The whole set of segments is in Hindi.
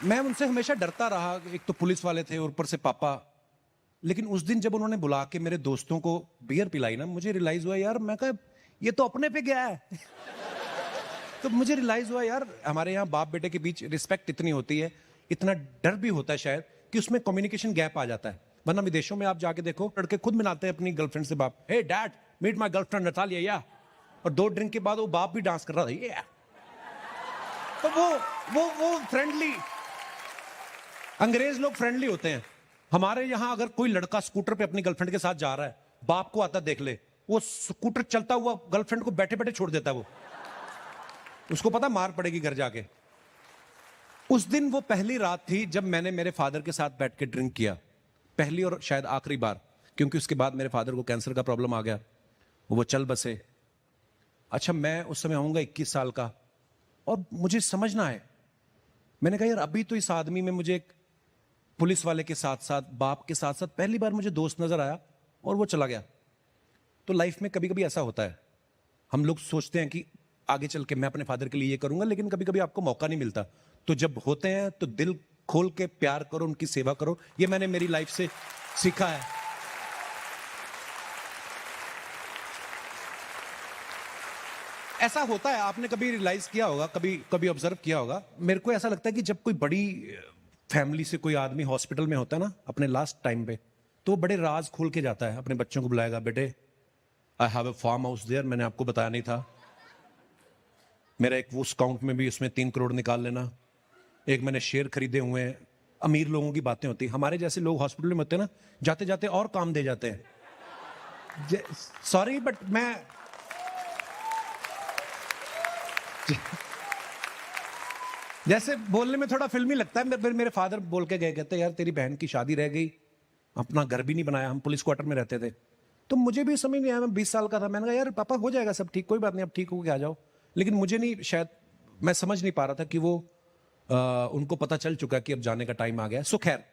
मैं उनसे हमेशा डरता रहा। एक तो पुलिस वाले थे और ऊपर से पापा। लेकिन उस दिन जब उन्होंने बुला के मेरे दोस्तों को बियर पिलाई ना, मुझे रियलाइज हुआ यार, मैं कहा ये तो अपने पे गया है। तो मुझे रियलाइज हुआ यार, हमारे यहाँ बाप बेटे के बीच रिस्पेक्ट इतनी होती है, इतना डर भी होता है शायद, कि उसमें कम्युनिकेशन गैप आ जाता है। वरना विदेशों में आप जाके देखो, लड़के खुद मिलाते हैं अपनी गर्लफ्रेंड से बाप, hey dad meet my girlfriend Natalia या। और 2 ड्रिंक के बाद वो बाप भी डांस कर रहा था ये। तो वो फ्रेंडली, अंग्रेज लोग फ्रेंडली होते हैं। हमारे यहां अगर कोई लड़का स्कूटर पे अपनी गर्लफ्रेंड के साथ जा रहा है, बाप को आता देख ले, वो स्कूटर चलता हुआ गर्लफ्रेंड को बैठे बैठे छोड़ देता है। वो उसको पता मार पड़ेगी घर जाके। उस दिन वो पहली रात थी जब मैंने मेरे फादर के साथ बैठ के ड्रिंक किया, पहली और शायद आखिरी बार, क्योंकि उसके बाद मेरे फादर को कैंसर का प्रॉब्लम आ गया, वो चल बसे। अच्छा, मैं उस समय होऊंगा 21 साल का, और मुझे समझना है, मैंने कहा यार अभी तो इस आदमी में मुझे एक पुलिस वाले के साथ साथ, बाप के साथ साथ पहली बार मुझे दोस्त नजर आया, और वो चला गया। तो लाइफ में कभी कभी ऐसा होता है, हम लोग सोचते हैं कि आगे चल के मैं अपने फादर के लिए ये करूंगा, लेकिन कभी कभी आपको मौका नहीं मिलता। तो जब होते हैं तो दिल खोल के प्यार करो, उनकी सेवा करो। ये मैंने मेरी लाइफ से सीखा है। ऐसा होता है, आपने कभी रियलाइज किया होगा, कभी कभी ऑब्जर्व किया होगा। मेरे को ऐसा लगता है कि जब कोई बड़ी फैमिली से कोई आदमी हॉस्पिटल में होता है ना अपने लास्ट टाइम पे, तो वो बड़े राज खोल के जाता है। अपने बच्चों को बुलाएगा, बेटे I have a farm house there, मैंने आपको बताया नहीं था, मेरा एक उस अकाउंट में भी उसमें 3 करोड़ निकाल लेना, एक मैंने शेयर खरीदे हुए हैं। अमीर लोगों की बातें होती, हमारे जैसे लोग हॉस्पिटल में होते हैं ना, जाते जाते और काम दे जाते हैं। सॉरी बट मैं जैसे बोलने में थोड़ा फिल्मी लगता है। मेरे फादर बोल के गए, कहते यार तेरी बहन की शादी रह गई, अपना घर भी नहीं बनाया, हम पुलिस क्वार्टर में रहते थे। तो मुझे भी समझ नहीं आया, मैं 20 साल का था, मैंने कहा यार पापा हो जाएगा सब ठीक, कोई बात नहीं, अब ठीक होके आ जाओ। लेकिन मुझे नहीं, शायद मैं समझ नहीं पा रहा था कि वो उनको पता चल चुका कि अब जाने का टाइम आ गया। सो खैर,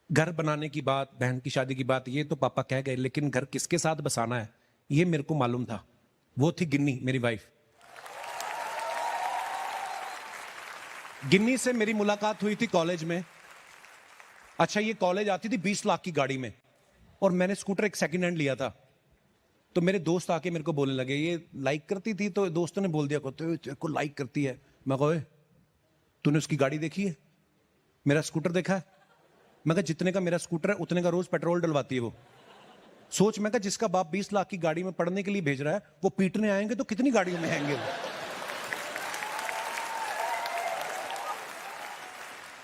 घर बनाने की बात, बहन की शादी की बात, ये तो पापा कह गए, लेकिन घर किसके साथ बसाना है ये मेरे को मालूम था। वो थी गिन्नी, मेरी वाइफ। गिन्नी से मेरी मुलाकात हुई थी कॉलेज में। अच्छा, ये कॉलेज आती थी 20 लाख की गाड़ी में, और मैंने स्कूटर एक सेकंड हैंड लिया था। तो मेरे दोस्त आके मेरे को बोलने लगे ये लाइक करती थी, तो दोस्तों ने बोल दिया तेरे को लाइक करती है। मैं कहा तूने उसकी गाड़ी देखी है, मेरा स्कूटर देखा है? मैं कहा जितने का मेरा स्कूटर है उतने का रोज पेट्रोल डलवाती है वो। सोच, मैं कहा जिसका बाप 20 लाख की गाड़ी में पढ़ने के लिए भेज रहा है, वो पीटने आएंगे तो कितनी गाड़ियों में आएंगे वो।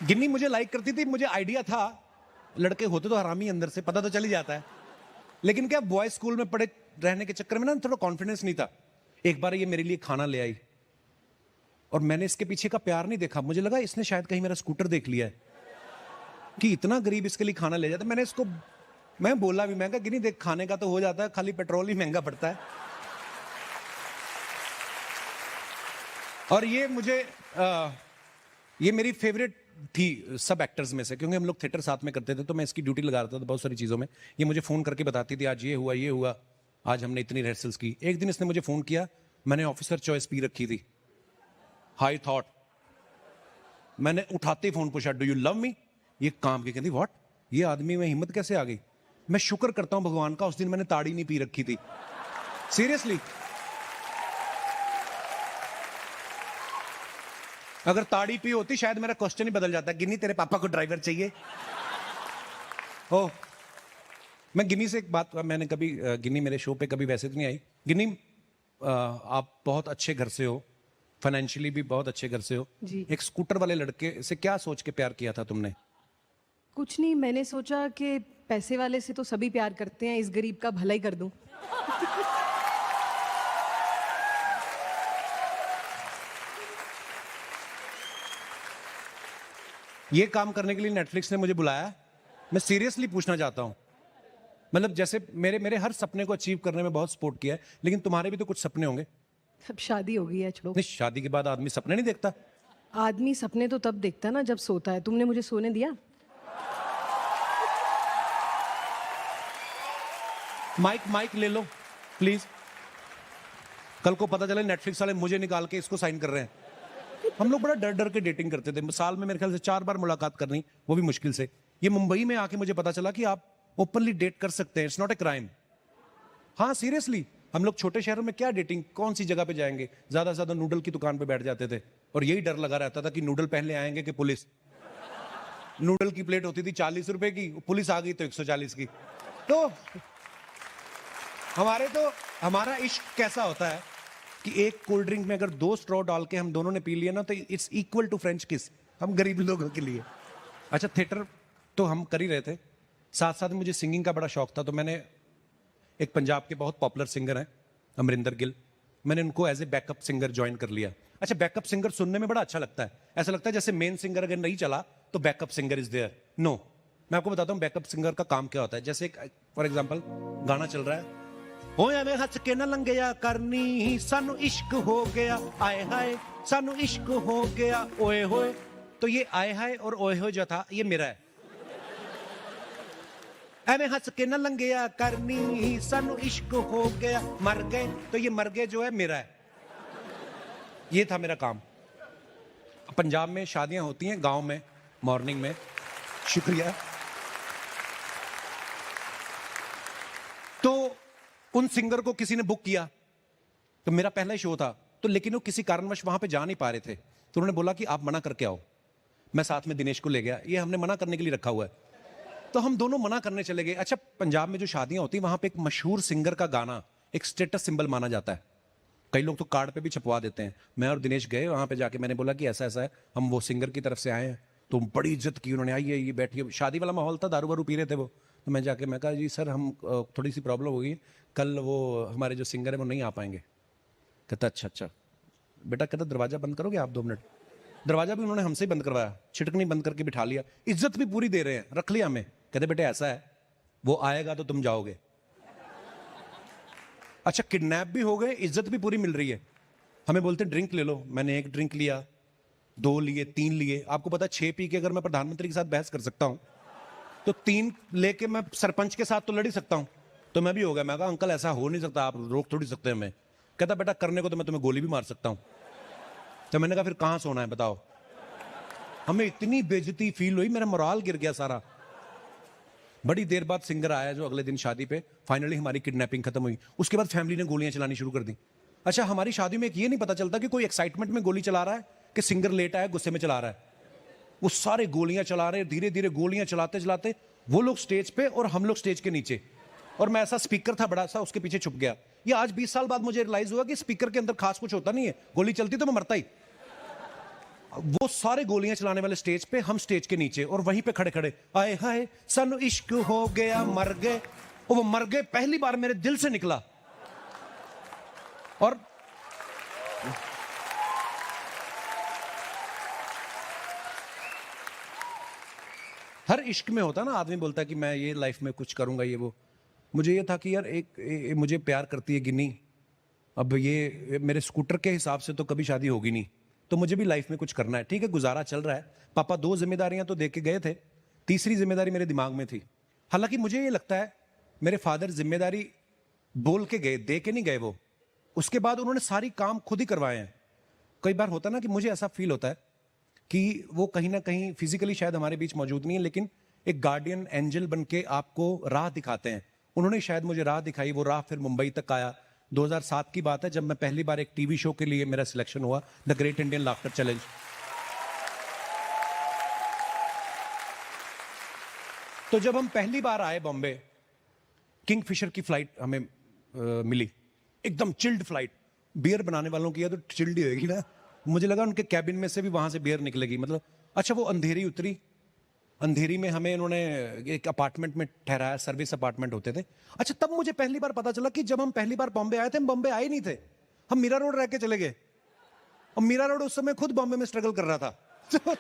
गिन्नी मुझे लाइक करती थी, मुझे आइडिया था, लड़के होते तो हरामी अंदर से, पता तो चल ही जाता है। लेकिन क्या बॉयज स्कूल में पढ़े रहने के चक्कर में ना थोड़ा कॉन्फिडेंस नहीं था। एक बार ये मेरे लिए खाना ले आई, और मैंने इसके पीछे का प्यार नहीं देखा, मुझे लगा इसने शायद कहीं मेरा स्कूटर देख लिया है कि इतना गरीब इसके लिए खाना ले जाता। मैंने इसको, मैं बोला भी, मैं कहा गिनी देख खाने का तो हो जाता है, खाली पेट्रोल ही महंगा पड़ता है। और ये मुझे ये मेरी फेवरेट थी सब एक्टर्स में से, क्योंकि हम लोग थिएटर साथ में करते थे, तो मैं इसकी ड्यूटी लगा रहा था बहुत सारी चीजों में। ये मुझे फोन करके बताती थी आज ये हुआ ये हुआ, आज हमने इतनी रिहर्सल्स की। एक दिन इसने मुझे फोन किया, मैंने ऑफिसर चॉइस पी रखी थी, हाई थॉट। मैंने उठाते ही फोन पूछा डू यू लव मी? ये काम की कहती व्हाट, ये आदमी में हिम्मत कैसे आ गई? मैं शुक्र करता हूं भगवान का उस दिन मैंने ताड़ी नहीं पी रखी थी, सीरियसली। अगर ताड़ी पी होती शायद मेरा क्वेश्चन ही बदल जाता, गिन्नी तेरे पापा को ड्राइवर चाहिए? ओ, मैं गिन्नी से एक बात, मैंने कभी, गिन्नी मेरे शो पे कभी वैसे तो नहीं आई। गिन्नी आप बहुत अच्छे घर से हो, फाइनेंशियली भी बहुत अच्छे घर से हो जी। एक स्कूटर वाले लड़के से क्या सोच के प्यार किया था तुमने? कुछ नहीं, मैंने सोचा कि पैसे वाले से तो सभी प्यार करते हैं, इस गरीब का भला ही कर दूं। ये काम करने के लिए नेटफ्लिक्स ने मुझे बुलाया। मैं सीरियसली पूछना चाहता हूं, मतलब जैसे मेरे मेरे हर सपने को अचीव करने में बहुत सपोर्ट किया है, लेकिन तुम्हारे भी तो कुछ सपने होंगे। अब शादी हो गई है, छोड़ो। नहीं, शादी के बाद आदमी सपने नहीं देखता। आदमी सपने तो तब देखता है ना जब सोता है। तुमने मुझे सोने दिया? माइक ले लो प्लीज, कल को पता चले नेटफ्लिक्स वाले मुझे निकाल के इसको साइन कर रहे हैं। हम लोग बड़ा डर डर के डेटिंग करते थे, साल में मेरे ख्याल से 4 बार मुलाकात करनी, वो भी मुश्किल से। ये मुंबई में आके मुझे पता चला कि आप ओपनली डेट कर सकते हैं, इट्स नॉट ए क्राइम। हाँ सीरियसली, हम लोग छोटे शहरों में क्या डेटिंग, कौन सी जगह पे जाएंगे, ज्यादा से ज्यादा नूडल की दुकान पे बैठ जाते थे, और यही डर लगा रहता था कि नूडल पहले आएंगे कि पुलिस। नूडल की प्लेट होती थी 40 रुपए की, पुलिस आ गई तो 140 की। तो हमारा इश्क कैसा होता है कि एक कोल्ड ड्रिंक में अगर 2 स्ट्रॉ डाल के हम दोनों ने पी लिया ना, तो इट्स इक्वल टू फ्रेंच किस, हम गरीब लोगों के लिए। अच्छा, थिएटर तो हम कर ही रहे थे, साथ साथ मुझे सिंगिंग का बड़ा शौक था। तो मैंने एक पंजाब के बहुत पॉपुलर सिंगर हैं अमरिंदर गिल, मैंने उनको as a backup singer join कर लिया। अच्छा, बैकअप सिंगर सुनने में बड़ा अच्छा लगता है, ऐसा लगता है जैसे मेन सिंगर अगर नहीं चला तो backup singer is there. No, मैं आपको बताता हूँ बैकअप सिंगर का काम क्या होता है। जैसे फॉर एग्जाम्पल गाना चल रहा है, ओए एवें हंस के न लंघिया करनी, सानू इश्क हो गया, आए हाय सानू इश्क हो गया, ओए होए। तो ये आए हाय और ओए होए जो था ये मेरा है। एवें हंस के न लंघिया करनी, सानू इश्क हो गया, मर गए, तो ये मर गए जो है मेरा है। ये था मेरा काम। पंजाब में शादियां होती हैं गांव में मॉर्निंग में, शुक्रिया। तो उन सिंगर को किसी ने बुक किया, तो मेरा पहला ही शो था, तो लेकिन वो किसी कारणवश वहां पे जा नहीं पा रहे थे, तो उन्होंने बोला कि आप मना करके आओ। मैं साथ में दिनेश को ले गया, ये हमने मना करने के लिए रखा हुआ है। तो हम दोनों मना करने चले गए। अच्छा, पंजाब में जो शादियां होती हैं वहां पे एक मशहूर सिंगर का गाना एक स्टेटस सिंबल माना जाता है, कई लोग तो कार्ड पे भी छपवा देते हैं। मैं और दिनेश गए वहां पे, जाके मैंने बोला कि ऐसा ऐसा है, हम वो सिंगर की तरफ से आए हैं। तो बड़ी इज्जत की उन्होंने, आइए ये बैठिए, शादी वाला माहौल था, दारू वारू पी रहे थे वो। तो मैं जाके मैं कहा जी सर हम थोड़ी सी प्रॉब्लम होगी, कल वो हमारे जो सिंगर है वो नहीं आ पाएंगे। कहता अच्छा अच्छा बेटा, कहता दरवाजा बंद करोगे आप 2 मिनट। दरवाजा भी उन्होंने हमसे ही बंद करवाया, छिटकनी बंद करके बिठा लिया, इज्जत भी पूरी दे रहे हैं, रख लिया हमें। कहते बेटे ऐसा है, वो आएगा तो तुम जाओगे। अच्छा, किडनैप भी हो गए, इज्जत भी पूरी मिल रही है। हमें बोलते ड्रिंक ले लो, मैंने 1 ड्रिंक लिया, 2 लिए, 3 लिए। आपको पता है 6 पी के अगर मैं प्रधानमंत्री के साथ बहस कर सकता हूं, तो 3 लेके मैं सरपंच के साथ तो लड़ ही सकता हूं। तो मैं भी हो गया, मैं कहा अंकल ऐसा हो नहीं सकता, आप रोक थोड़ी सकते हैं हमें। कहता बेटा करने को तो मैं तुम्हें गोली भी मार सकता हूं। तो मैंने कहा फिर कहां सोना है बताओ। हमें इतनी बेइज्जती फील हुई, मेरा मोराल गिर गया सारा। बड़ी देर बाद सिंगर आया जो अगले दिन शादी पे, फाइनली हमारी किडनैपिंग खत्म हुई। उसके बाद फैमिली ने गोलियां चलानी शुरू कर दी। अच्छा, हमारी शादी में एक ये नहीं पता चलता कि कोई एक्साइटमेंट में गोली चला रहा है कि सिंगर लेट आया गुस्से में चला रहा है। वो सारे गोलियां चला रहे हैं, धीरे धीरे गोलियां चलाते चलाते वो लोग स्टेज पे और हम लोग स्टेज के नीचे, और मैं ऐसा स्पीकर था बड़ा सा उसके पीछे छुप गया। ये आज 20 साल बाद मुझे रियलाइज हुआ कि स्पीकर के अंदर खास कुछ होता नहीं है, गोली चलती तो मैं मरता ही। वो सारे गोलियां चलाने वाले स्टेज पे, हम स्टेज के नीचे, और वहीं पे खड़े खड़े आए हाय सानू इश्क हो गया, मर गए। और वो मर गए पहली बार मेरे दिल से निकला। और हर इश्क में होता ना, आदमी बोलता है कि मैं ये लाइफ में कुछ करूंगा ये वो। मुझे ये था कि यार मुझे प्यार करती है गिन्नी, अब ये मेरे स्कूटर के हिसाब से तो कभी शादी होगी नहीं, तो मुझे भी लाइफ में कुछ करना है। ठीक है, गुजारा चल रहा है। पापा 2 जिम्मेदारियां तो दे के गए थे, तीसरी जिम्मेदारी मेरे दिमाग में थी। हालांकि मुझे ये लगता है मेरे फादर जिम्मेदारी बोल के गए, दे के नहीं गए वो। उसके बाद उन्होंने सारी काम खुद ही करवाए हैं। कई बार होता ना कि मुझे ऐसा फील होता है कि वो कहीं ना कहीं फिजिकली शायद हमारे बीच मौजूद नहीं है, लेकिन एक गार्डियन एंजल बन के आपको राह दिखाते हैं। उन्होंने शायद मुझे राह दिखाई, वो राह फिर मुंबई तक आया। 2007 की बात है जब मैं पहली बार एक टीवी शो के लिए मेरा सिलेक्शन हुआ, the great Indian laughter challenge. तो जब हम पहली बार आए बॉम्बे, किंगफिशर की फ्लाइट हमें मिली, एकदम चिल्ड फ्लाइट। बियर बनाने वालों की है तो चिल्ड ही होगी ना। मुझे लगा उनके कैबिन में से भी वहां से बियर निकलेगी, मतलब। अच्छा, वो अंधेरी उतरी, अंधेरी में हमें उन्होंने एक अपार्टमेंट में ठहराया, सर्विस अपार्टमेंट होते थे। अच्छा, तब मुझे पहली बार पता चला कि जब हम पहली बार बॉम्बे आए थे, हम बॉम्बे आए नहीं थे, हम मीरा रोड रह के चले गए। और मीरा रोड उस समय खुद बॉम्बे में स्ट्रगल कर रहा था।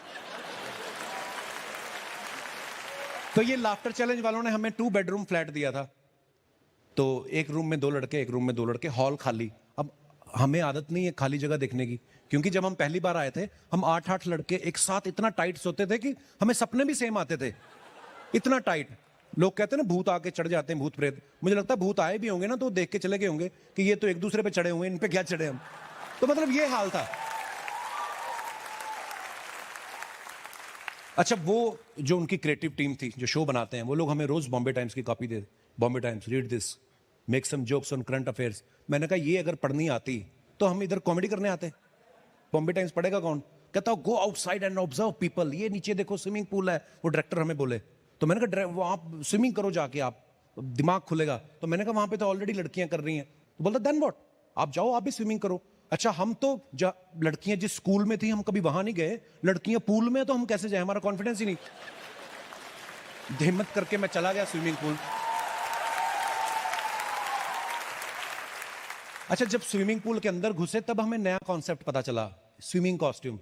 तो ये लाफ्टर चैलेंज वालों ने हमें 2 बेडरूम फ्लैट दिया था। तो एक रूम में 2 लड़के, एक रूम में 2 लड़के, हॉल खाली। अब हमें आदत नहीं है खाली जगह देखने की, क्योंकि जब हम पहली बार आए थे हम 8-8 लड़के एक साथ इतना टाइट सोते थे कि हमें सपने भी सेम आते थे, इतना टाइट। लोग कहते हैं ना भूत आके चढ़ जाते हैं, भूत प्रेत। मुझे लगता है भूत आए भी होंगे ना तो देख के चले गए होंगे कि ये तो एक दूसरे पे चढ़े हुए हैं, इन पे क्या चढ़े हम। तो मतलब ये हाल था। अच्छा, वो जो उनकी क्रिएटिव टीम थी जो शो बनाते हैं, वो लोग हमें रोज बॉम्बे टाइम्स की कॉपी दे, Bombay Times read this, make some jokes on current affairs. मैंने कहा ये अगर पढ़नी आती तो हम इधर कॉमेडी करने आते। बॉम्बे टाइम्स पढ़ेगा कौन? कहता go outside and observe people, ये नीचे देखो स्विमिंग पूल है, वो डायरेक्टर हमें बोले। तो मैंने कहा वो आप स्विमिंग करो जाके, आप दिमाग खुलेगा। तो मैंने कहा वहां पे तो ऑलरेडी लड़कियां कर रही हैं। तो बोलता देन व्हाट, आप जाओ आप भी स्विमिंग करो। अच्छा, हम तो लड़कियां जिस स्कूल में थी हम कभी वहां नहीं गए, लड़कियां पूल में, तो हम कैसे जाए, हमारा कॉन्फिडेंस ही नहीं। हिम्मत करके मैं चला गया स्विमिंग पूल। अच्छा, जब स्विमिंग पूल के अंदर घुसे तब हमें नया कॉन्सेप्ट पता चला, स्विमिंग कॉस्ट्यूम।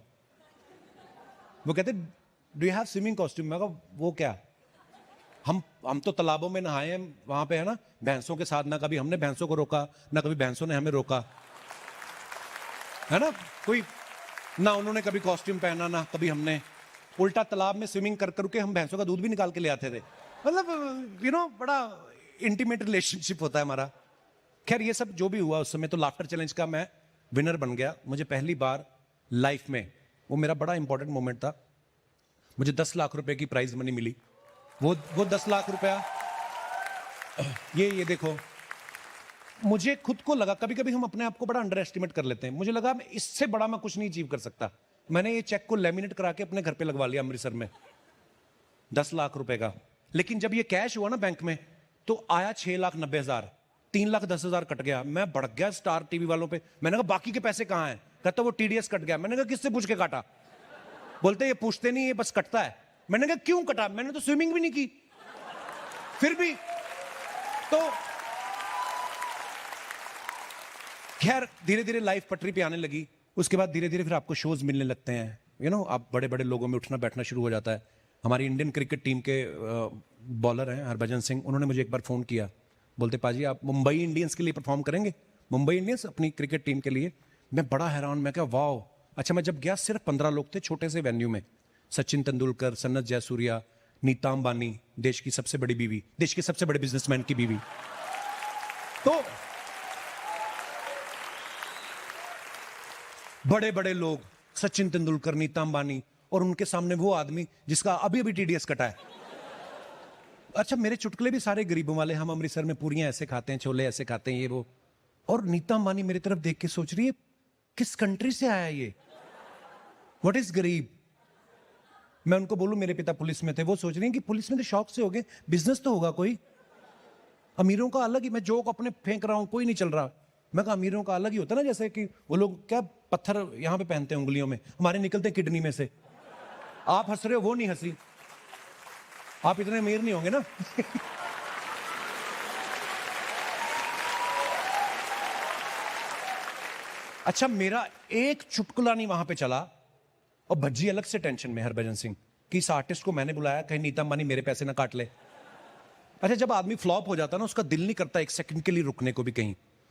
वो कहते do you have swimming costume? मैं कहा वो क्या? हम तो तालाबों में नहाए हैं वहां पे, है ना, भैंसों के साथ। ना कभी हमने भैंसों को रोका, ना कभी भैंसों ने हमें रोका, है ना। कोई ना उन्होंने कभी कॉस्ट्यूम पहना, ना कभी हमने। उल्टा तालाब में स्विमिंग कर करके हम भैंसों का दूध भी निकाल के ले आते थे। मतलब बड़ा इंटीमेट रिलेशनशिप होता है हमारा। खैर, ये सब जो भी हुआ उस समय, तो लाफ्टर चैलेंज का मैं विनर बन गया। मुझे पहली बार लाइफ में, वो मेरा बड़ा इंपॉर्टेंट मोमेंट था, मुझे 10 लाख रुपए की प्राइज मनी मिली। वो 10 लाख रुपया, ये देखो, मुझे खुद को लगा, कभी कभी हम अपने आप को बड़ा अंडर एस्टिमेट कर लेते हैं। मुझे लगा मैं इससे बड़ा मैं कुछ नहीं अचीव कर सकता। मैंने ये चेक को लेमिनेट करा के अपने घर पे लगवा लिया अमृतसर में, 10 लाख रुपए का। लेकिन जब ये कैश हुआ ना बैंक में, तो आया 6,90,000, 3,10,000 कट गया। मैं बढ़ गया स्टार टीवी वालों पे। मैंने कहा बाकी के पैसे कहां हैं? कहता वो टीडीएस कट गया। मैंने कहा किससे पूछ के काटा? बोलते ये पूछते नहीं, ये बस कटता है। मैंने कहा क्यों कटा? मैंने तो स्विमिंग भी नहीं की। फिर भी तो खैर, धीरे धीरे लाइफ पटरी पे आने लगी। उसके बाद धीरे धीरे फिर आपको शोज मिलने लगते हैं, आप बड़े बड़े लोगों में उठना बैठना शुरू हो जाता है। हमारी इंडियन क्रिकेट टीम के बॉलर हैं हरभजन सिंह, उन्होंने मुझे एक बार फोन किया, बोलते पाजी आप मुंबई इंडियंस के लिए परफॉर्म करेंगे? मुंबई इंडियंस अपनी क्रिकेट टीम के लिए। मैं बड़ा हैरान, मैं क्या वाओ। अच्छा, मैं जब गया सिर्फ 15 लोग थे, छोटे से वेन्यू में। सचिन तेंदुलकर, सनत जयसूर्या, नीता अंबानी, देश की सबसे बड़ी बीवी, देश के सबसे बड़े बिजनेसमैन की बीवी। तो बड़े बड़े लोग, सचिन तेंदुलकर, नीता अंबानी, और उनके सामने वो आदमी जिसका अभी अभी टीडीएस कटा है। अच्छा, मेरे चुटकुले भी सारे गरीबों वाले, हम अमृतसर में पूरियां ऐसे खाते हैं, छोले ऐसे खाते हैं, ये वो। और नीता अंबानी मेरी तरफ देख के सोच रही है किस कंट्री से आया ये, व्हाट इज गरीब। मैं उनको बोलूं मेरे पिता पुलिस में थे, वो सोच रही हैं कि पुलिस में तो शौक से हो गए, बिजनेस तो होगा कोई। अमीरों का अलग ही, मैं जोक अपने फेंक रहा हूं, कोई नहीं चल रहा। मैं कहा अमीरों का अलग ही होता है ना, जैसे कि वो लोग क्या पत्थर यहां पे पहनते हैं उंगलियों में, हमारे निकलते किडनी में से। आप हंस रहे हो, वो नहीं हंसी। आप इतने अमीर नहीं होंगे ना। अच्छा, मेरा एक चुटकुला नहीं वहां पे चला, और भज्जी अलग से टेंशन में हरभजन सिंह कि इस आर्टिस्ट को मैंने बुलाया, कहीं नीता अंबानी मेरे पैसे ना काट ले। अच्छा, जब आदमी फ्लॉप हो जाता है ना, उसका दिल नहीं करता एक सेकंड के लिए रुकने को भी कहीं।